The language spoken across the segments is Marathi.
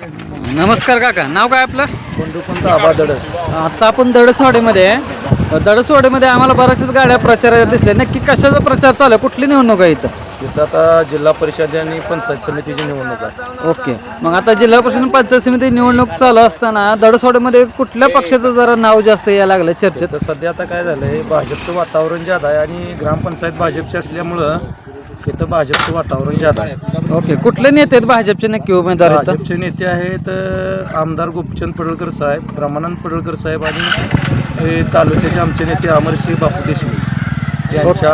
नमस्कार काका, नाव काय आपलं? बंडूपंत आबा दडस. आता आपण दडसवाडीमध्ये आहे. दडसवाडीमध्ये आम्हाला बऱ्याचशाच गाड्या प्रचारात दिसल्या. नक्की कशाचा प्रचार चालू आहे? कुठली निवडणूक आहे इथं? इथं आता जिल्हा परिषद आणि पंचायत समितीची निवडणूक आहे. ओके, मग आता जिल्हा परिषद पंचायत समिती निवडणूक चालू असताना दडसवाडीमध्ये कुठल्या पक्षाचं जरा नाव जास्त यायला लागलं चर्चेत? तर सध्या आता काय झालंय, भाजपचं वातावरण ज्यादा आहे आणि ग्रामपंचायत भाजपची असल्यामुळं इथं भाजपचं वातावरण ज्यादा आहे. ओके, कुठले नेते आहेत भाजपचे नक्की उमेदवार इथं? भाजपचे नेते आहेत आमदार गोपीचंद पडळकर साहेब, रामानंद पडळकर साहेब आणि तालुक्याचे आमचे नेते अमरसिंह बापू देशमुख यांच्या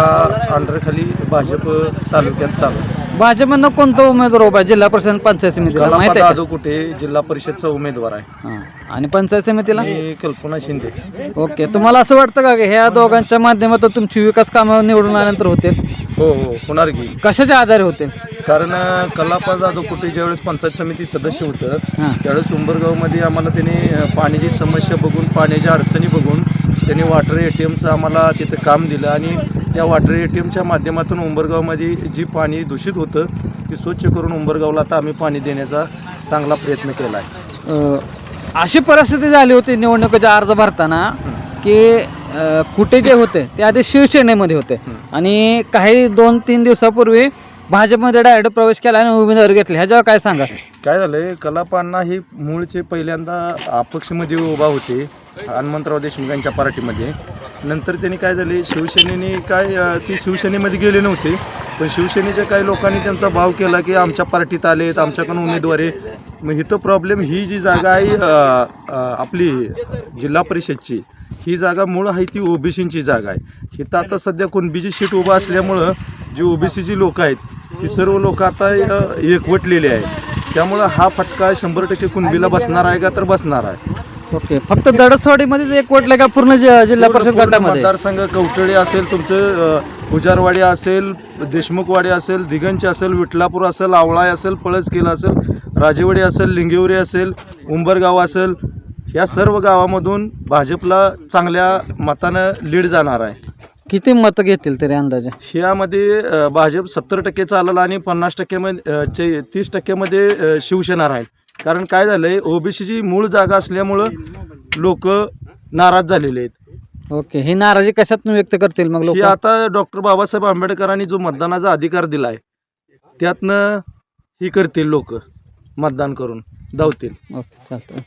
अंडरखाली भाजप तालुक्यात चालू आहे. भाजपमधनं कोणता उमेदवार उभा आहे जिल्हा परिषद पंचायत समितीला माहिती कलापा आहे का? दादू कुठे जिल्हा परिषदचा उमेदवार आहे. हां. आणि पंचायत समितीला? आणि कल्पना शिंदे. ओके, तुम्हाला असं वाटतं का की ह्या दोघांच्या माध्यमातून तुमची विकास कामं निवडून आल्यानंतर होतील? हो होणार की. कशाच्या आधारे होतील? कारण कलापा जाधव कुठे ज्यावेळेस पंचायत समिती सदस्य होतं हां. त्यावेळेस उंबरगावमध्ये आम्हाला त्यांनी पाण्याची समस्या बघून, पाण्याच्या अडचणी बघून त्यांनी वॉटर ATMचं आम्हाला तिथं काम दिलं आणि त्या वॉटर ATMच्या माध्यमातून उंबरगावमध्ये जी पाणी दूषित होतं ती स्वच्छ करून उंबरगावला आता आम्ही पाणी देण्याचा चांगला प्रयत्न केला आहे. अशी परिस्थिती झाली होती निवडणुकीचा अर्ज भरताना की कुठे जे होते ते आधी शिवसेनेमध्ये होते आणि काही 2-3 दिवसापूर्वी भाजपमध्ये डायरेक्ट प्रवेश केला आणि उमेदवार घेतले. ह्याच्यावर काय सांगा? काय झालंय, कलापांना ही मूळचे पहिल्यांदा अपक्षमध्ये उभा होते हनुमंतराव देशमुख यांच्या पार्टीमध्ये. नंतर त्यांनी काय झाले, शिवसेनेने ती शिवसेनेमध्ये गेले नव्हते, पण शिवसेनेच्या काही लोकांनी त्यांचा भाव केला की आमच्या पार्टीत आलेत, आमच्याकडून उमेदवार आहे. मग इथं प्रॉब्लेम, ही जी जागा आहे आपली जिल्हा परिषदची, ही जागा मूळ आहे ती ओबीसीची जागा आहे. इथं आता सध्या कुणबीची सीट उभा असल्यामुळं जी ओबीसीची लोक आहेत ती सर्व लोक आता एकवटलेली आहेत. त्यामुळं हा फटका 100% कुणबीला बसणार आहे का? तर बसणार आहे. ओके, फक्त दडसवाडीमध्येच एक वोटले का पूर्ण जिल्हा परिषद गटामध्ये? मतदारसंघ कवठळे असेल, तुमचं पुजारवाडी असेल, देशमुखवाडी असेल, दिगंची असेल, विठलापूर असेल, आवळाय असेल, पळसकेला असेल, राजेवाडी असेल, लिंगेवरी असेल, उंबरगाव असेल, ह्या सर्व गावामधून भाजपला चांगल्या मतानं लीड जाणार आहे. किती मतं घेतील तरी अंदाजे? ह्यामध्ये भाजप 70% चालेल आणि 50% 30% शिवसेना राहील. कारण काय झालंय, ओबीसीची मूळ जागा असल्यामुळं लोक नाराज झालेले आहेत. ओके, ही नाराजी कशातून व्यक्त करतील मग लोक? ही आता डॉक्टर बाबासाहेब आंबेडकरांनी जो मतदानाचा अधिकार दिलाय त्यातनं ही करतील, लोक मतदान करून धावतील. ओके, चालतं.